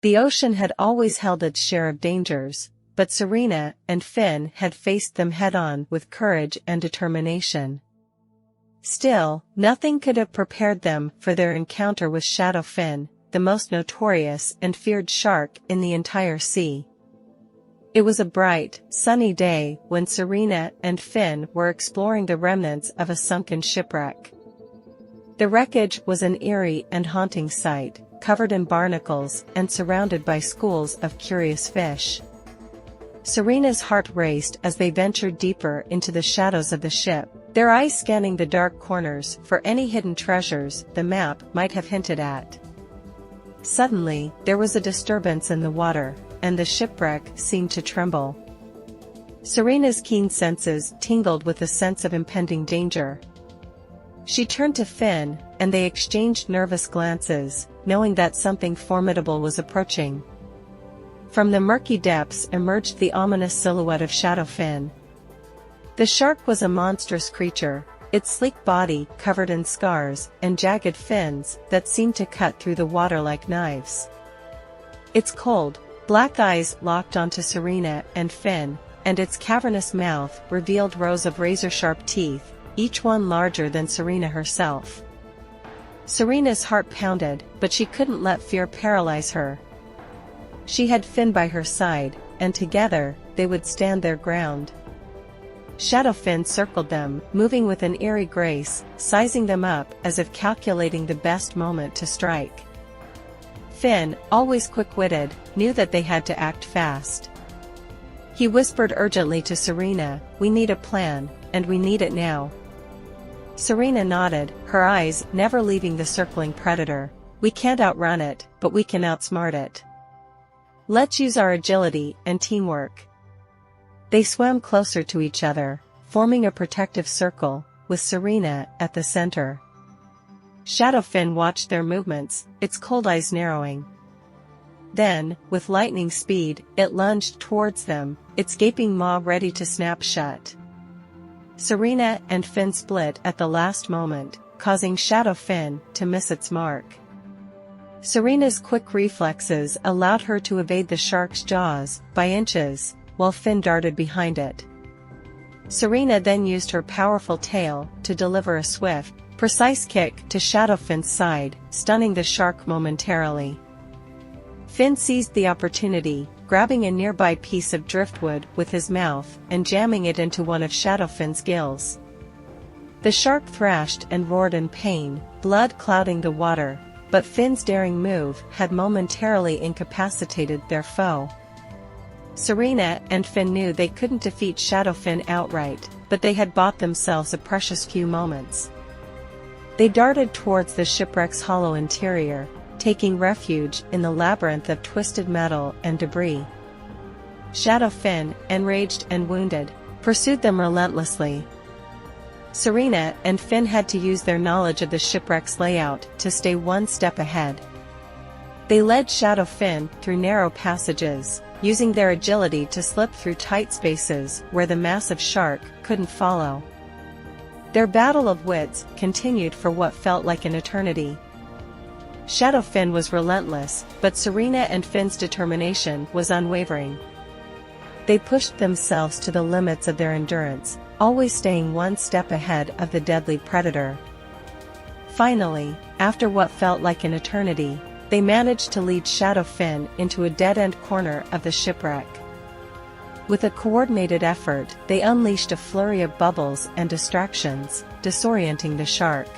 The ocean had always held its share of dangers, but Serena and Finn had faced them head-on with courage and determination. Still, nothing could have prepared them for their encounter with Shadowfin, the most notorious and feared shark in the entire sea. It was a bright, sunny day when Serena and Finn were exploring the remnants of a sunken shipwreck. The wreckage was an eerie and haunting sight, covered in barnacles and surrounded by schools of curious fish. Serena's heart raced as they ventured deeper into the shadows of the ship, their eyes scanning the dark corners for any hidden treasures the map might have hinted at. Suddenly, there was a disturbance in the water, and the shipwreck seemed to tremble. Serena's keen senses tingled with a sense of impending danger. She turned to Finn, and they exchanged nervous glances, knowing that something formidable was approaching. From the murky depths emerged the ominous silhouette of Shadowfin. The shark was a monstrous creature, its sleek body covered in scars and jagged fins that seemed to cut through the water like knives. Its cold, black eyes locked onto Serena and Finn, and its cavernous mouth revealed rows of razor-sharp teeth, each one larger than Serena herself. Serena's heart pounded, but she couldn't let fear paralyze her. She had Finn by her side, and together, they would stand their ground. Shadowfin circled them, moving with an eerie grace, sizing them up as if calculating the best moment to strike. Finn, always quick-witted, knew that they had to act fast. He whispered urgently to Serena, "We need a plan, and we need it now." Serena nodded, her eyes never leaving the circling predator. "We can't outrun it, but we can outsmart it. Let's use our agility and teamwork." They swam closer to each other, forming a protective circle, with Serena at the center. Shadowfin watched their movements, its cold eyes narrowing. Then, with lightning speed, it lunged towards them, its gaping maw ready to snap shut. Serena and Finn split at the last moment, causing Shadowfin to miss its mark. Serena's quick reflexes allowed her to evade the shark's jaws by inches, while Finn darted behind it. Serena then used her powerful tail to deliver a swift, precise kick to Shadowfin's side, stunning the shark momentarily. Finn seized the opportunity, grabbing a nearby piece of driftwood with his mouth and jamming it into one of Shadowfin's gills. The shark thrashed and roared in pain, blood clouding the water, but Finn's daring move had momentarily incapacitated their foe. Serena and Finn knew they couldn't defeat Shadowfin outright, but they had bought themselves a precious few moments. They darted towards the shipwreck's hollow interior, taking refuge in the labyrinth of twisted metal and debris. Shadowfin, enraged and wounded, pursued them relentlessly. Serena and Finn had to use their knowledge of the shipwreck's layout to stay one step ahead. They led Shadowfin through narrow passages, using their agility to slip through tight spaces where the massive shark couldn't follow. Their battle of wits continued for what felt like an eternity. Shadowfin was relentless, but Serena and Finn's determination was unwavering. They pushed themselves to the limits of their endurance, always staying one step ahead of the deadly predator. Finally, after what felt like an eternity, they managed to lead Shadowfin into a dead-end corner of the shipwreck. With a coordinated effort, they unleashed a flurry of bubbles and distractions, disorienting the shark.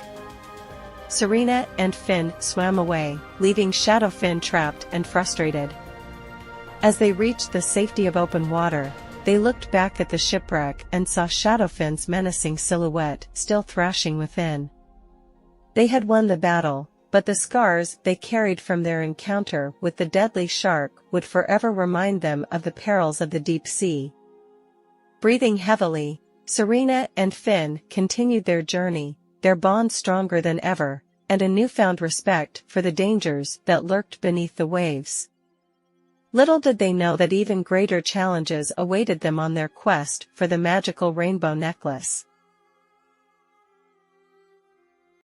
Serena and Finn swam away, leaving Shadowfin trapped and frustrated. As they reached the safety of open water, they looked back at the shipwreck and saw Shadowfin's menacing silhouette still thrashing within. They had won the battle, but the scars they carried from their encounter with the deadly shark would forever remind them of the perils of the deep sea. Breathing heavily, Serena and Finn continued their journey, their bond stronger than ever, and a newfound respect for the dangers that lurked beneath the waves. Little did they know that even greater challenges awaited them on their quest for the magical rainbow necklace.